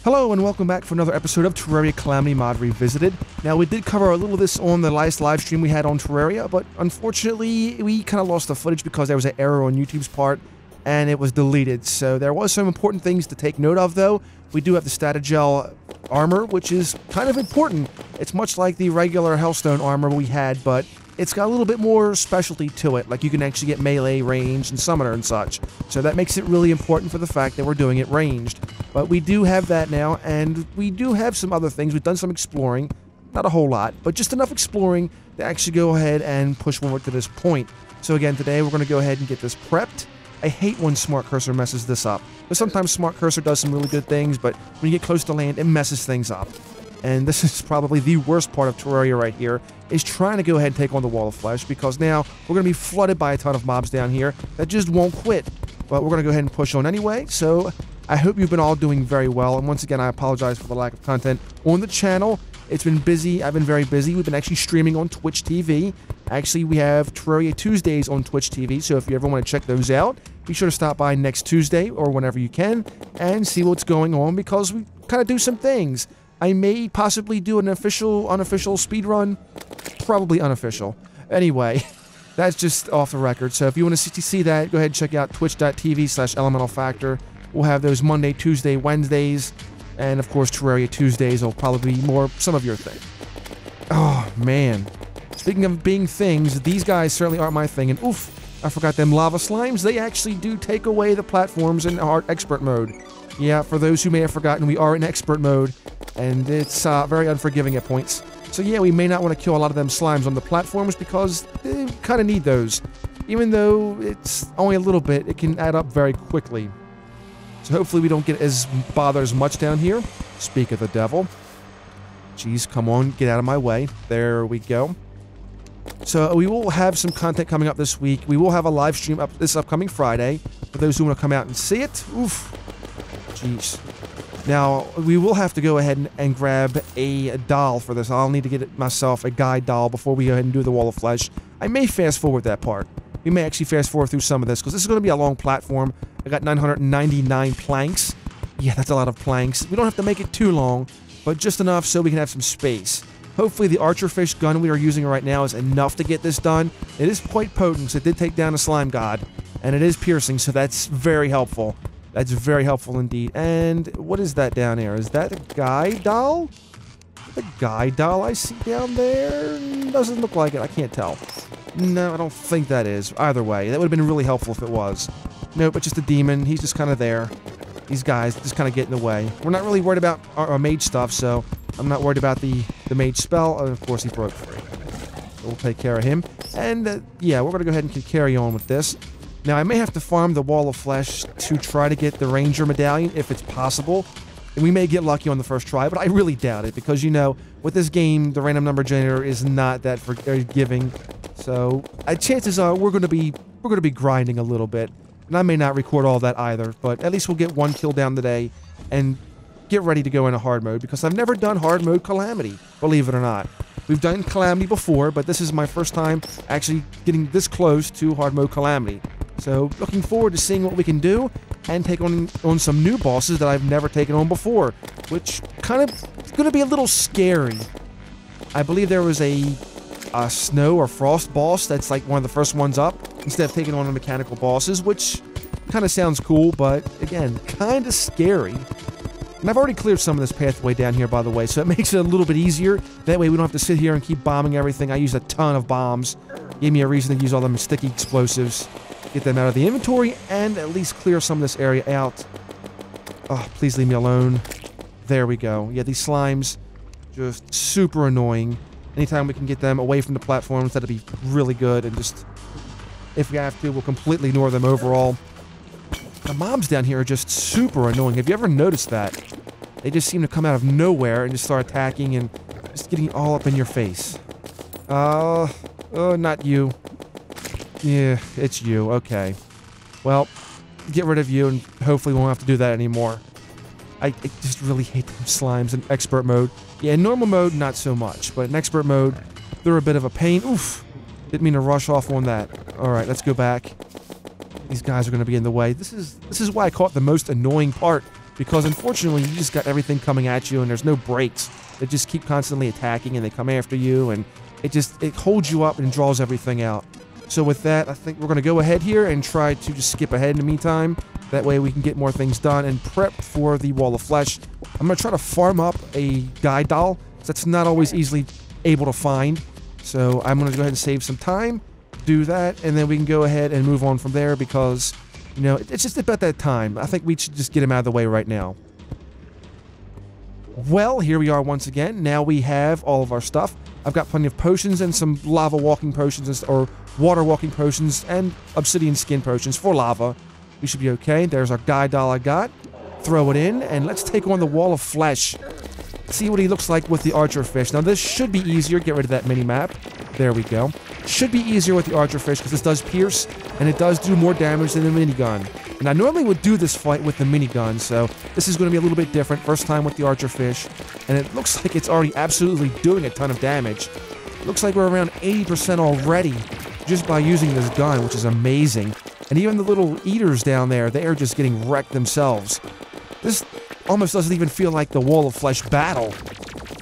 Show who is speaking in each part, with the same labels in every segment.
Speaker 1: Hello and welcome back for another episode of Terraria Calamity Mod Revisited. Now we did cover a little of this on the last live stream we had on Terraria, but unfortunately we kind of lost the footage because there was an error on YouTube's part and it was deleted. So there was some important things to take note of though. We do have the Statagel armor, which is kind of important. It's much like the regular Hellstone armor we had, but it's got a little bit more specialty to it. Like you can actually get melee, range, and summoner and such. So that makes it really important for the fact that we're doing it ranged. But we do have that now, and we do have some other things. We've done some exploring. Not a whole lot, but just enough exploring to actually go ahead and push forward to this point. So again, today we're going to go ahead and get this prepped. I hate when Smart Cursor messes this up. But sometimes Smart Cursor does some really good things, but when you get close to land, it messes things up. And this is probably the worst part of Terraria right here, is trying to go ahead and take on the Wall of Flesh, because now we're going to be flooded by a ton of mobs down here that just won't quit. But we're going to go ahead and push on anyway, so I hope you've been all doing very well. And once again, I apologize for the lack of content on the channel. It's been busy. I've been very busy. We've been actually streaming on Twitch TV. Actually, we have Terraria Tuesdays on Twitch TV, so if you ever want to check those out, be sure to stop by next Tuesday or whenever you can and see what's going on, because we kind of do some things. I may possibly do an official, unofficial speed run. Probably unofficial. Anyway, that's just off the record. So if you want to see that, go ahead and check out twitch.tv/elementalfactor. We'll have those Monday, Tuesday, Wednesdays, and of course Terraria Tuesdays will probably be more some of your thing. Oh, man. Speaking of being things, these guys certainly aren't my thing. And oof, I forgot them lava slimes. They actually do take away the platforms in our expert mode. Yeah, for those who may have forgotten, we are in expert mode, and it's very unforgiving at points. So yeah, we may not want to kill a lot of them slimes on the platforms because they kind of need those. Even though it's only a little bit, it can add up very quickly. So hopefully we don't get bothered as much down here. Speak of the devil. Jeez, come on, get out of my way. There we go. So we will have some content coming up this week. We will have a live stream up this upcoming Friday for those who want to come out and see it. Oof. Jeez. Now, we will have to go ahead and grab a doll for this. I'll need to get myself a guide doll before we go ahead and do the Wall of Flesh. I may fast forward that part. We may actually fast forward through some of this, because this is going to be a long platform. I got 999 planks. Yeah, that's a lot of planks. We don't have to make it too long, but just enough so we can have some space. Hopefully the archerfish gun we are using right now is enough to get this done. It is quite potent, so it did take down a slime god. And it is piercing, so that's very helpful. That's very helpful indeed. And what is that down there? Is that a guide doll? The guide doll I see down there? Doesn't look like it. I can't tell. No, I don't think that is. Either way, that would have been really helpful if it was. Nope, but just a demon. He's just kind of there. These guys just kind of get in the way. We're not really worried about our mage stuff, so I'm not worried about the mage spell. And of course, he broke free. So we'll take care of him. And yeah, we're going to go ahead and carry on with this. Now, I may have to farm the Wall of Flesh to try to get the Ranger Medallion, if it's possible. And we may get lucky on the first try, but I really doubt it, because, you know, with this game, the random number generator is not that forgiving. So, chances are we're going to be grinding a little bit. And I may not record all that either, but at least we'll get one kill down today and get ready to go into hard mode, because I've never done hard mode Calamity, believe it or not. We've done Calamity before, but this is my first time actually getting this close to hard mode Calamity. So, looking forward to seeing what we can do and take on some new bosses that I've never taken on before, which kind of is going to be a little scary. I believe there was a snow or frost boss that's like one of the first ones up, instead of taking on the mechanical bosses, which kind of sounds cool, but again, kind of scary. And I've already cleared some of this pathway down here, by the way, so it makes it a little bit easier. That way we don't have to sit here and keep bombing everything. I used a ton of bombs. Gave me a reason to use all them sticky explosives. Get them out of the inventory and at least clear some of this area out. Oh, please leave me alone. There we go. Yeah, these slimes, just super annoying. Anytime we can get them away from the platforms, that'd be really good. And just, if we have to, we'll completely ignore them overall. The mobs down here are just super annoying. Have you ever noticed that? They just seem to come out of nowhere and just start attacking and just getting all up in your face. Oh, not you. Yeah, it's you. Okay. Well, get rid of you and hopefully we won't have to do that anymore. I just really hate them slimes in expert mode. Yeah, in normal mode, not so much. But in expert mode, they're a bit of a pain. Oof. Didn't mean to rush off on that. Alright, let's go back. These guys are going to be in the way. This is why I call it the most annoying part because unfortunately you just got everything coming at you and there's no breaks. They just keep constantly attacking and they come after you, and it holds you up and draws everything out. So with that, I think we're going to go ahead here and try to just skip ahead in the meantime. That way we can get more things done and prep for the Wall of Flesh. I'm going to try to farm up a guide doll. That's not always easily able to find. So I'm going to go ahead and save some time, do that, and then we can go ahead and move on from there because, you know, it's just about that time. I think we should just get him out of the way right now. Well, here we are once again. Now we have all of our stuff. I've got plenty of potions and some lava walking potions, or water walking potions, and obsidian skin potions for lava. We should be okay. There's our guide doll I got. Throw it in, and let's take on the Wall of Flesh. See what he looks like with the archer fish. Now this should be easier. Get rid of that mini-map. There we go. Should be easier with the archer fish because this does pierce, and it does do more damage than the minigun. And I normally would do this fight with the minigun, so this is going to be a little bit different. First time with the archer fish, and it looks like it's already absolutely doing a ton of damage. It looks like we're around 80% already just by using this gun, which is amazing. And even the little eaters down there, they are just getting wrecked themselves. This almost doesn't even feel like the Wall of Flesh battle.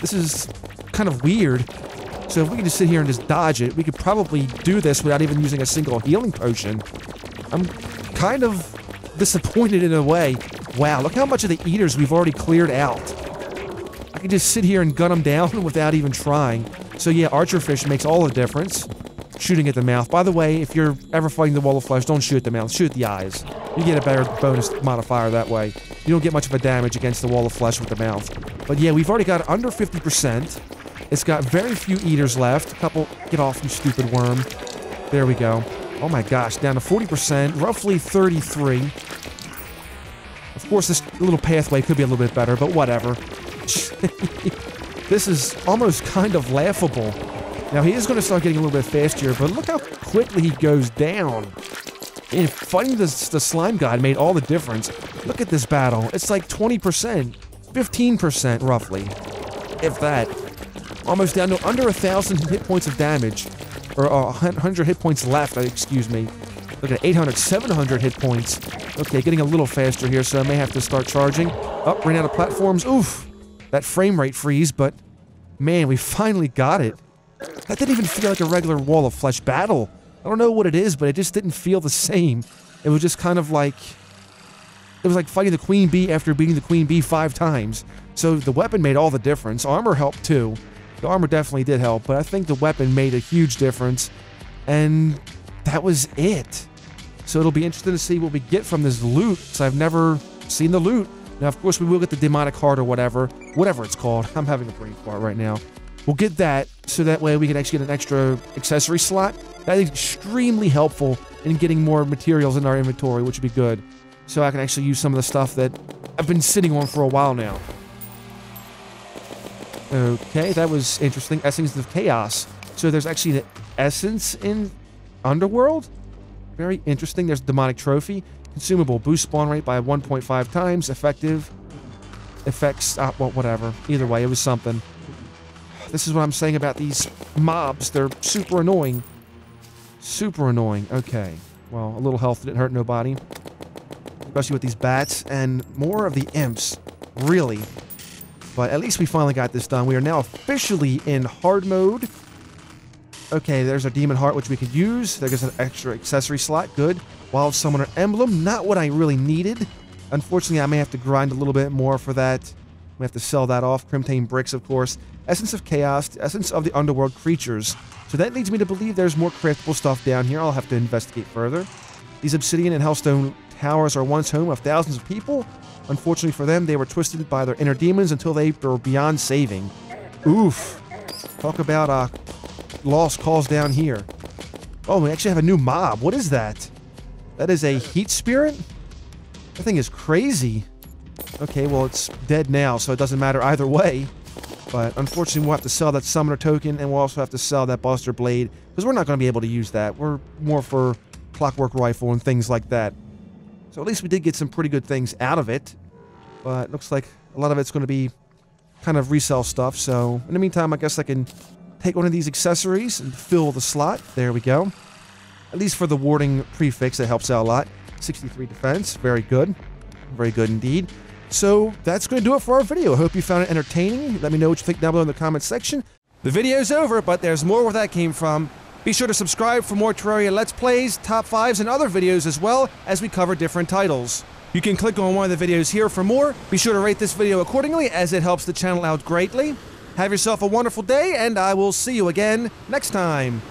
Speaker 1: This is kind of weird. So if we could just sit here and just dodge it, we could probably do this without even using a single healing potion. I'm kind of disappointed in a way. Wow, look how much of the eaters we've already cleared out. I could just sit here and gun them down without even trying. So yeah, archer fish makes all the difference. Shooting at the mouth. By the way, if you're ever fighting the Wall of Flesh, don't shoot at the mouth, shoot at the eyes. You get a better bonus modifier that way. You don't get much of a damage against the Wall of Flesh with the mouth. But yeah, we've already got under 50%. It's got very few eaters left. A couple, get off, you stupid worm. There we go. Oh my gosh, down to 40%, roughly 33. Of course, this little pathway could be a little bit better, but whatever. This is almost kind of laughable. Now, he is going to start getting a little bit faster, but look how quickly he goes down. And fighting the slime god made all the difference. Look at this battle. It's like 20%, 15% roughly, if that. Almost down to under 1,000 hit points of damage. Or 100 hit points left, excuse me. Look at 800, 700 hit points. Okay, getting a little faster here, so I may have to start charging. Oh, ran out of platforms. Oof. That frame rate freeze, but man, we finally got it. That didn't even feel like a regular Wall of Flesh battle. I don't know what it is, but it just didn't feel the same. It was just kind of like... It was like fighting the Queen Bee after beating the Queen Bee 5 times. So the weapon made all the difference. Armor helped too. The armor definitely did help, but I think the weapon made a huge difference. And that was it. So it'll be interesting to see what we get from this loot, because I've never seen the loot. Now, of course, we will get the demonic heart or whatever it's called. I'm having a brain fart right now. We'll get that, so that way we can actually get an extra accessory slot. That is extremely helpful in getting more materials in our inventory, which would be good. So I can actually use some of the stuff that I've been sitting on for a while now. Okay, that was interesting. Essence of Chaos. So there's actually an essence in Underworld? Very interesting. There's Demonic Trophy. Consumable. Boost spawn rate by 1.5 times. Effective. Effects. Well, whatever. Either way, it was something. This is what I'm saying about these mobs. They're super annoying. Super annoying. Okay. Well, a little health didn't hurt nobody. Especially with these bats and more of the imps. Really. But at least we finally got this done. We are now officially in hard mode. Okay, there's our demon heart, which we could use. There's an extra accessory slot. Good. Wild Summoner Emblem. Not what I really needed. Unfortunately, I may have to grind a little bit more for that. We have to sell that off. Crimtane Bricks, of course. Essence of Chaos. Essence of the Underworld Creatures. So that leads me to believe there's more craftable stuff down here. I'll have to investigate further. These Obsidian and Hellstone Towers are once home of thousands of people. Unfortunately for them, they were twisted by their inner demons until they were beyond saving. Oof. Talk about lost cause down here. Oh, we actually have a new mob. What is that? That is a heat spirit? That thing is crazy. Okay, well, it's dead now, so it doesn't matter either way. But unfortunately, we'll have to sell that summoner token, and we'll also have to sell that Buster Blade, because we're not going to be able to use that. We're more for Clockwork Rifle and things like that. So at least we did get some pretty good things out of it. But it looks like a lot of it's going to be kind of resell stuff. So in the meantime, I guess I can take one of these accessories and fill the slot. There we go. At least for the warding prefix, that helps out a lot. 63 defense. Very good. Very good indeed. So that's going to do it for our video. I hope you found it entertaining. Let me know what you think down below in the comments section. The video's over, but there's more where that came from. Be sure to subscribe for more Terraria Let's Plays, Top 5s, and other videos as well as we cover different titles. You can click on one of the videos here for more. Be sure to rate this video accordingly as it helps the channel out greatly. Have yourself a wonderful day, and I will see you again next time.